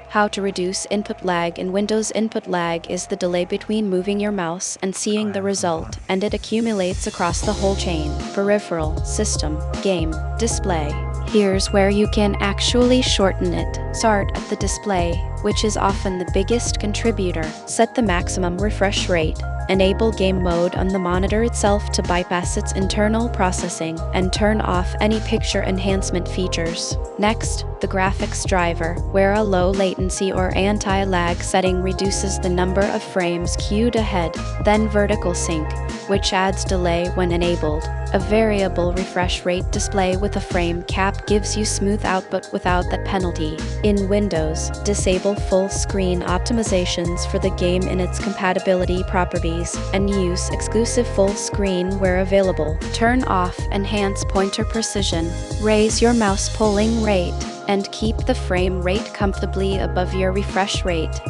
How to reduce input lag in Windows. Input lag is the delay between moving your mouse and seeing the result, and it accumulates across the whole chain: peripheral, system, game, display. Here's where you can actually shorten it. Start at the display, which is often the biggest contributor. Set the maximum refresh rate. Enable game mode on the monitor itself to bypass its internal processing, and turn off any picture enhancement features. Next, the graphics driver, where a low latency or anti-lag setting reduces the number of frames queued ahead. Then vertical sync, which adds delay when enabled. A variable refresh rate display with a frame cap gives you smooth output without that penalty. In Windows, disable full screen optimizations for the game in its compatibility properties, and use exclusive full screen where available. Turn off enhance pointer precision. Raise your mouse polling rate, and keep the frame rate comfortably above your refresh rate.